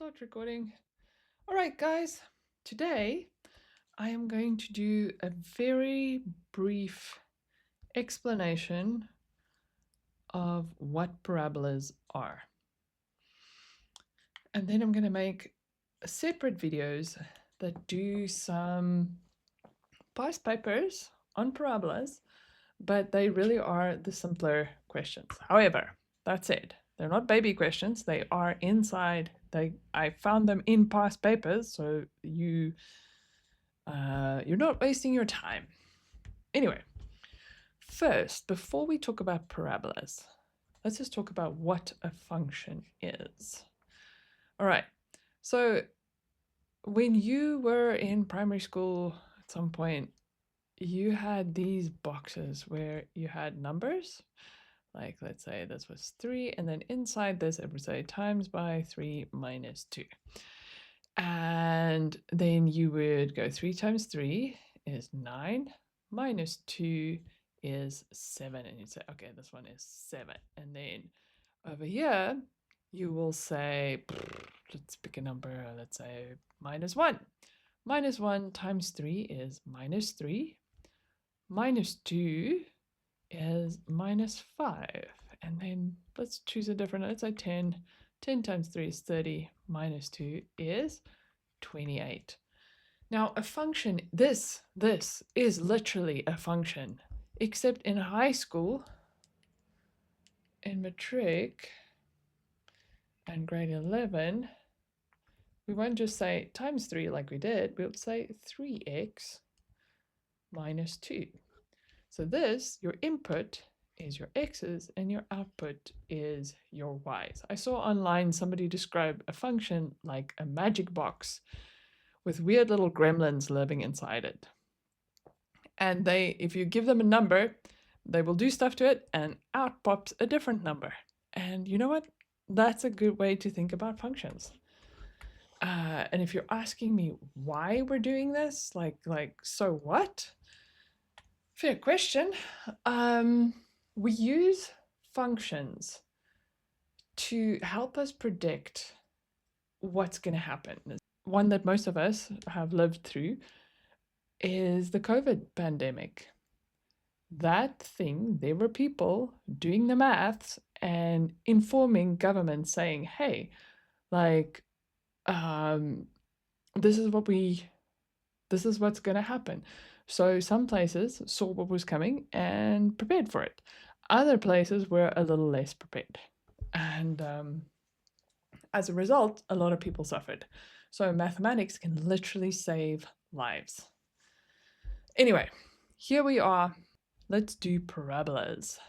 Start recording. All right, guys. Today I am going to do a very brief explanation of what parabolas are. And then I'm going to make separate videos that do some past papers on parabolas, but they really are the simpler questions. However, that said, they're not baby questions. They are inside. I found them in past papers, so you're not wasting your time. Anyway, first, before we talk about parabolas, let's just talk about what a function is. All right. So when you were in primary school at some point, you had these boxes where you had numbers. Like, let's say this was 3, and then inside this, it would say times by 3 minus 2. And then you would go 3 times 3 is 9, minus 2 is 7. And you'd say, okay, this one is 7. And then over here, you will say, let's pick a number, let's say minus 1. Minus 1 times 3 is minus 3. Minus 2 is minus 5. And then let's choose a different, let's say 10. 10 times 3 is 30, minus 2 is 28. Now, a function, this is literally a function, except in high school, in matric, and grade 11, we won't just say times 3 like we did, we'll say 3x minus 2. So this, your input is your x's and your output is your y's. I saw online somebody describe a function like a magic box with weird little gremlins living inside it. And if you give them a number, they will do stuff to it and out pops a different number. And you know what? That's a good way to think about functions. And if you're asking me why we're doing this, so what? Fair question. We use functions to help us predict what's going to happen. One that most of us have lived through is the COVID pandemic. That thing, there were people doing the maths and informing government saying, hey, this is what's going to happen. So some places saw what was coming and prepared for it. Other places were a little less prepared. And as a result, a lot of people suffered. So mathematics can literally save lives. Anyway, here we are. Let's do parabolas.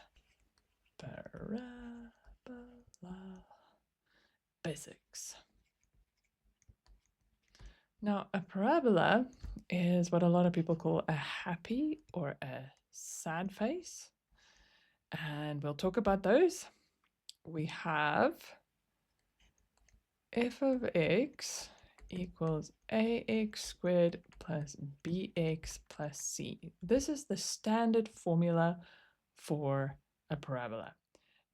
Parabola Basics. Now, a parabola is what a lot of people call a happy or a sad face. And we'll talk about those. We have f of x equals ax squared plus bx plus c. This is the standard formula for a parabola.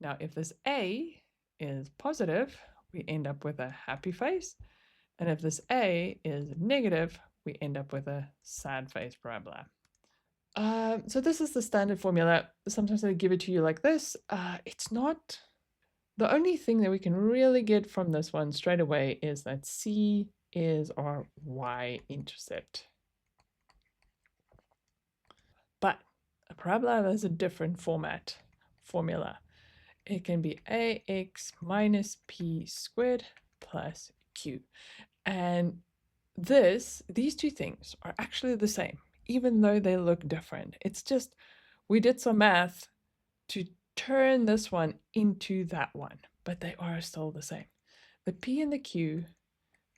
Now, if this a is positive, we end up with a happy face. And if this a is negative, we end up with a sad face parabola. So this is the standard formula. Sometimes they give it to you like this. It's not... The only thing that we can really get from this one straight away is that c is our y-intercept. But a parabola has a different formula. It can be ax minus p squared plus q. And these two things are actually the same, even though they look different. It's just we did some math to turn this one into that one, but they are still the same. The p and the q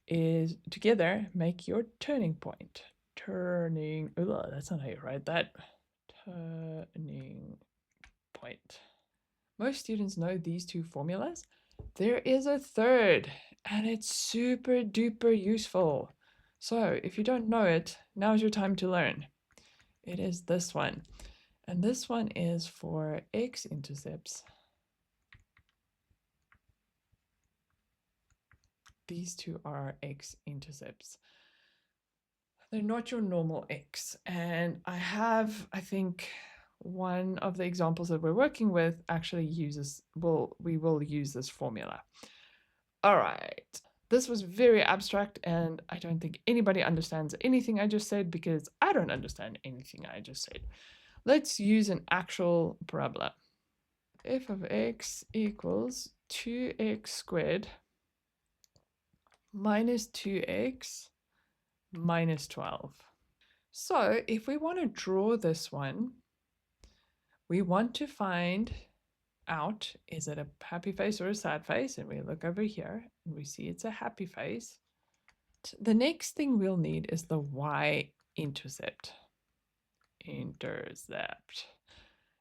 is together make your turning point. That's not how you write that. Turning point. Most students know these two formulas. There is a third, and it's super duper useful. So if you don't know it, now's your time to learn. It is this one. And this one is for x-intercepts. these two are x-intercepts. They're not your normal x. And I think one of the examples that we're working with actually we will use this formula. All right. This was very abstract, and I don't think anybody understands anything I just said because I don't understand anything I just said. Let's use an actual parabola. F of x equals 2x squared minus 2x minus 12. So if we want to draw this one, we want to find out, is it a happy face or a sad face? And we look over here and we see it's a happy face. The next thing we'll need is the y-intercept. Intercept.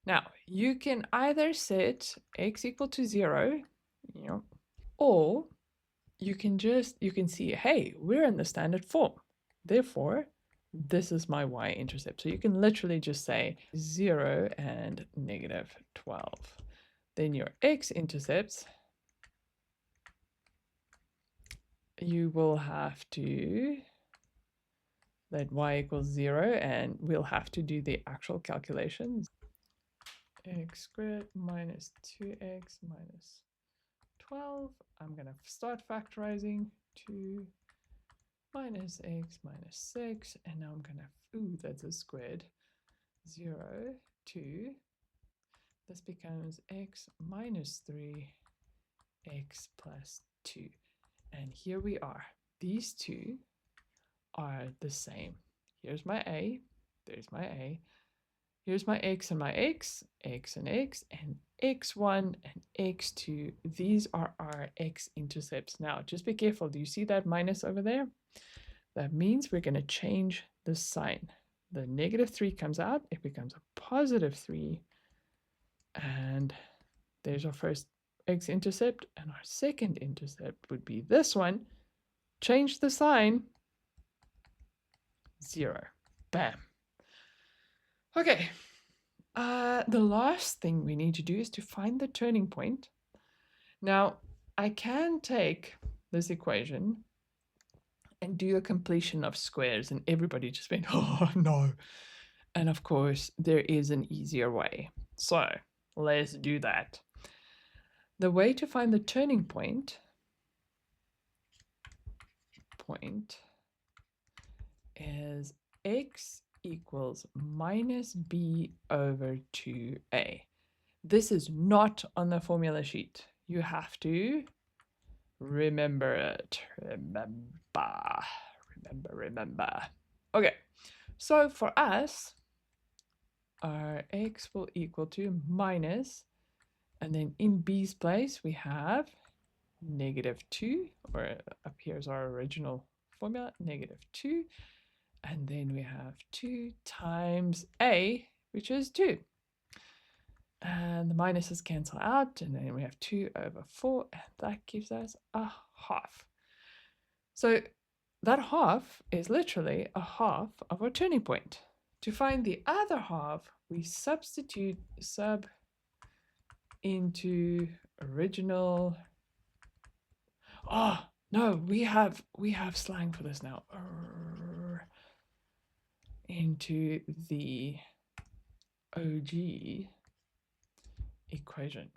Now, you can either set x equal to 0, or you can see, hey, we're in the standard form. Therefore, this is my y-intercept. So you can literally just say 0 and negative 12. Then your x-intercepts, you will have to let y equals 0, and we'll have to do the actual calculations. X squared minus 2x minus 12. I'm going to start factorizing. 2 minus x minus 6. And now I'm going to, that's a squared. 0, 2. This becomes x minus 3, x plus 2. And here we are. These two are the same. Here's my a. There's my a. Here's my x and my x and x, and x1 and x2. These are our x-intercepts. Now, just be careful. Do you see that minus over there? That means we're going to change the sign. The negative 3 comes out. It becomes a positive 3. And there's our first x-intercept. And our second intercept would be this one. Change the sign. 0. Bam. Okay. The last thing we need to do is to find the turning point. Now, I can take this equation and do a completion of squares, and everybody just went, oh no. And of course, there is an easier way. So let's do that. The way to find the turning point is x equals minus b over 2a. This is not on the formula sheet. You have to remember it. Remember. Okay, so for us, our x will equal to minus, and then in b's place we have negative 2, or up here is our original formula, negative 2, and then we have 2 times a, which is 2. And the minuses cancel out, and then we have 2 over 4, and that gives us a half. So that half is literally a half of our turning point. To find the other half, we substitute sub into original. Oh, no, we have slang for this now. Into the OG equation.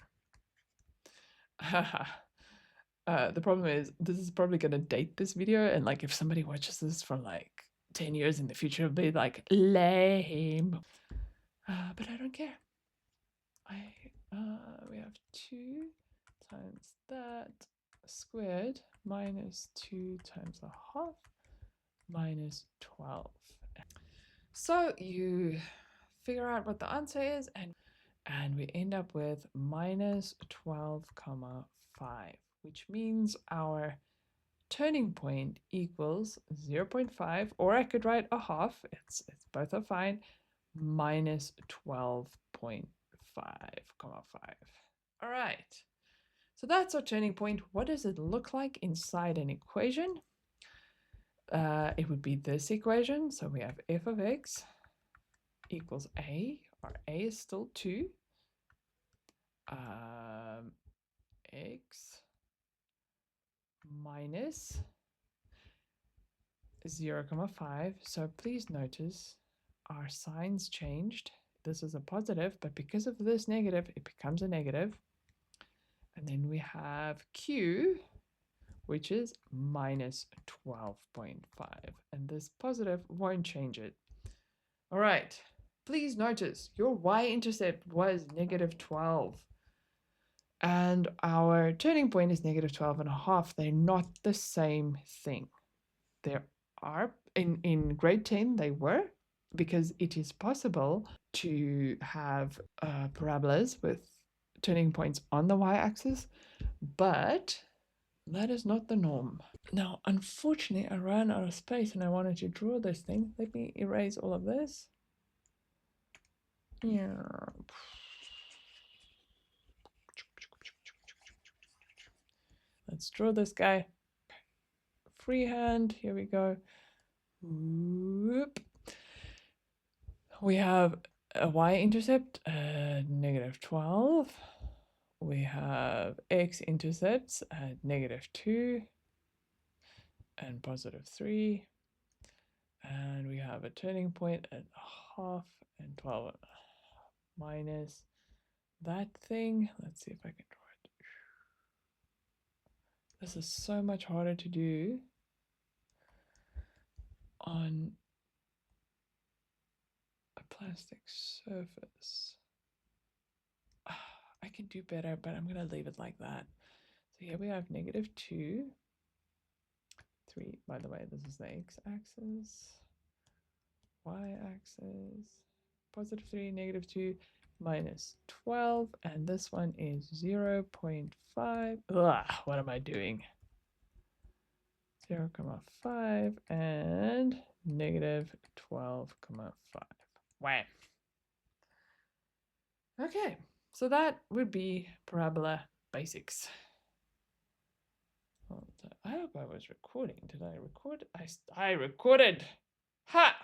The problem is this is probably going to date this video, and like if somebody watches this from like 10 years in the future, it'll be like lame. But I don't care. We have 2 times that squared minus 2 times a half minus 12. So you figure out what the answer is, and we end up with minus 12 comma 5, which means our turning point equals 0.5, or I could write a half, it's both are fine, minus 12.5 comma 5. All right, so that's our turning point. What does it look like inside an equation? It would be this equation. So we have f of x equals a, or a is still 2. X minus 0.5. So please notice our signs changed. This is a positive, but because of this negative, it becomes a negative. And then we have Q, which is minus 12.5. And this positive won't change it. All right. Please notice your y-intercept was negative 12. And our turning point is negative 12.5. They're not the same thing. There are, in grade 10, they were, because it is possible to have parabolas with turning points on the y-axis, but that is not the norm. Now, unfortunately, I ran out of space and I wanted to draw this thing. Let me erase all of this. Yeah. Let's draw this guy. Freehand. Here we go. Whoop. We have a y-intercept, negative 12. We have x-intercepts at negative 2 and positive 3. And we have a turning point at half and 12 minus that thing. Let's see if I can draw it. This is so much harder to do on a plastic surface. I can do better, but I'm going to leave it like that. So here we have negative 2, 3. By the way, this is the x-axis, y-axis, positive 3, negative 2, minus 12. And this one is 0.5. Ugh, what am I doing? 0.5 and negative 12.5. Wow. Okay, so that would be Parabola Basics. I hope I was recording. Did I record? I recorded. Ha!